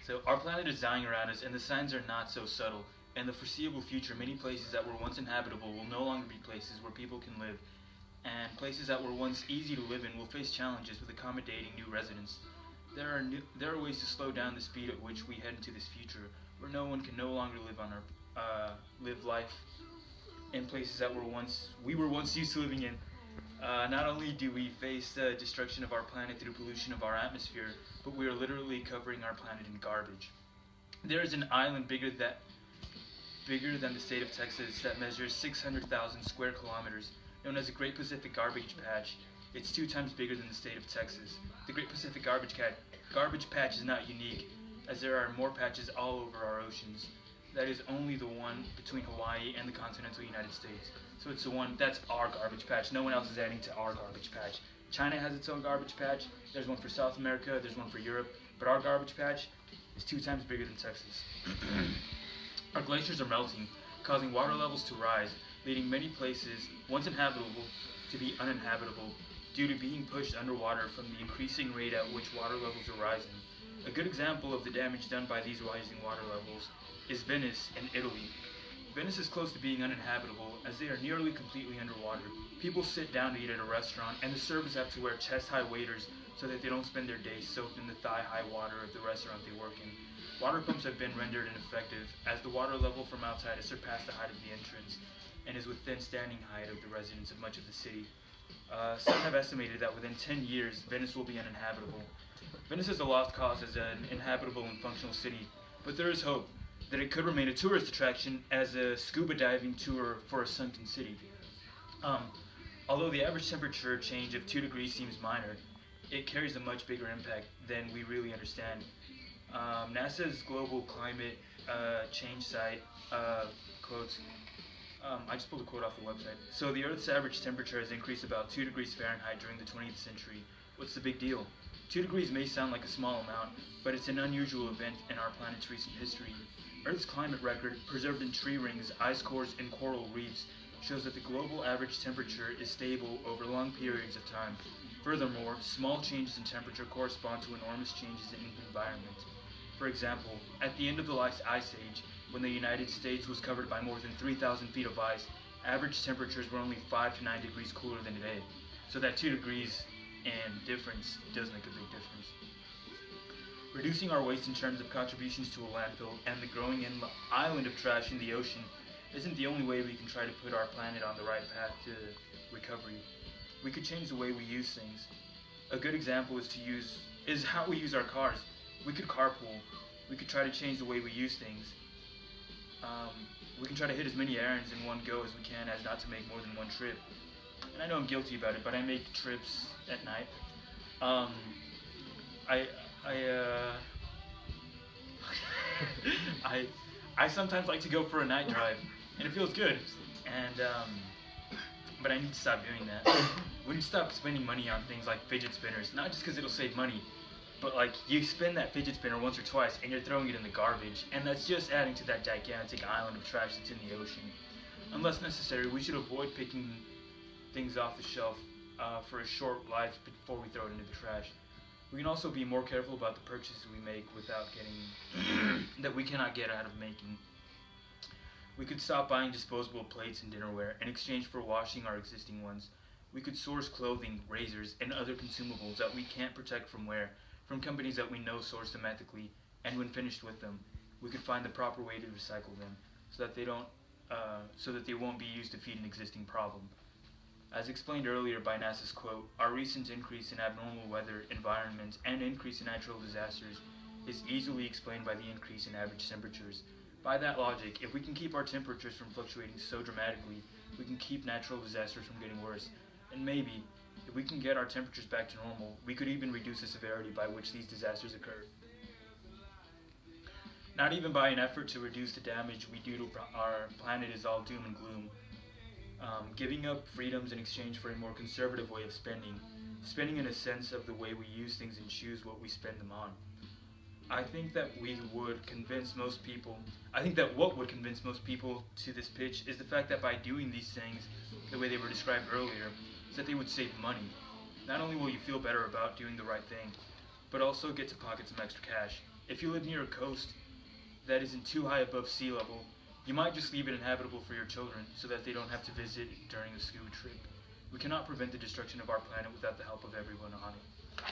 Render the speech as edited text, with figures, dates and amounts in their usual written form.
So our planet is dying around us, and the signs are not so subtle. In the foreseeable future, many places that were once inhabitable will no longer be places where people can live, and places that were once easy to live in will face challenges with accommodating new residents. There are ways to slow down the speed at which we head into this future, where no one can no longer live life in places that we were once used to living in. Not only do we face the destruction of our planet through pollution of our atmosphere, but we are literally covering our planet in garbage. There is an island bigger than the state of Texas that measures 600,000 square kilometers, known as the Great Pacific Garbage Patch. It's 2 times bigger than the state of Texas. The Great Pacific Garbage Patch is not unique, as there are more patches all over our oceans. That is only the one between Hawaii and the continental United States. So it's the one that's our garbage patch. No one else is adding to our garbage patch. China has its own garbage patch. There's one for South America. There's one for Europe. But our garbage patch is 2 times bigger than Texas. Our glaciers are melting, causing water levels to rise, leading many places once inhabitable to be uninhabitable due to being pushed underwater from the increasing rate at which water levels are rising. A good example of the damage done by these rising water levels is Venice in Italy. Venice is close to being uninhabitable as they are nearly completely underwater. People sit down to eat at a restaurant, and the servers have to wear chest-high waders so that they don't spend their days soaked in the thigh-high water of the restaurant they work in. Water pumps have been rendered ineffective as the water level from outside has surpassed the height of the entrance and is within standing height of the residents of much of the city. Some have estimated that within 10 years, Venice will be uninhabitable. Venice is a lost cause as an inhabitable and functional city, but there is hope that it could remain a tourist attraction as a scuba diving tour for a sunken city. Although the average temperature change of 2 degrees seems minor, it carries a much bigger impact than we really understand. NASA's global climate change site quotes, I just pulled a quote off the website. So the Earth's average temperature has increased about 2 degrees Fahrenheit during the 20th century. What's the big deal? 2 degrees may sound like a small amount, but it's an unusual event in our planet's recent history. Earth's climate record, preserved in tree rings, ice cores, and coral reefs, shows that the global average temperature is stable over long periods of time. Furthermore, small changes in temperature correspond to enormous changes in the environment. For example, at the end of the last ice age, when the United States was covered by more than 3,000 feet of ice, average temperatures were only 5 to 9 degrees cooler than today. So that 2 degrees and difference does make a big difference. Reducing our waste in terms of contributions to a landfill and the growing island of trash in the ocean isn't the only way we can try to put our planet on the right path to recovery. We could change the way we use things. A good example is how we use our cars. We could carpool. We could try to change the way we use things. We can try to hit as many errands in one go as we can as not to make more than one trip. And I know I'm guilty about it, but I make trips at night. I I sometimes like to go for a night drive, and it feels good. And but I need to stop doing that. We need to stop spending money on things like fidget spinners, not just because it'll save money, but like you spin that fidget spinner once or twice and you're throwing it in the garbage, and that's just adding to that gigantic island of trash that's in the ocean. Unless necessary, we should avoid picking things off the shelf for a short life before we throw it into the trash. We can also be more careful about the purchases we make without getting that we cannot get out of making. We could stop buying disposable plates and dinnerware in exchange for washing our existing ones. We could source clothing, razors, and other consumables that we can't protect from wear from companies that we know source them ethically, and when finished with them, we could find the proper way to recycle them so that they won't be used to feed an existing problem. As explained earlier by NASA's quote, our recent increase in abnormal weather environments and increase in natural disasters is easily explained by the increase in average temperatures. By that logic, if we can keep our temperatures from fluctuating so dramatically, we can keep natural disasters from getting worse. And maybe, if we can get our temperatures back to normal, we could even reduce the severity by which these disasters occur. Not even by an effort to reduce the damage we do to our planet is all doom and gloom. Giving up freedoms in exchange for a more conservative way of spending in a sense of the way we use things and choose what we spend them on. I think that what would convince most people to this pitch is the fact that by doing these things the way they were described earlier, is that they would save money. Not only will you feel better about doing the right thing, but also get to pocket some extra cash. If you live near a coast that isn't too high above sea level, you might just leave it inhabitable for your children so that they don't have to visit during a ski trip. We cannot prevent the destruction of our planet without the help of everyone on it.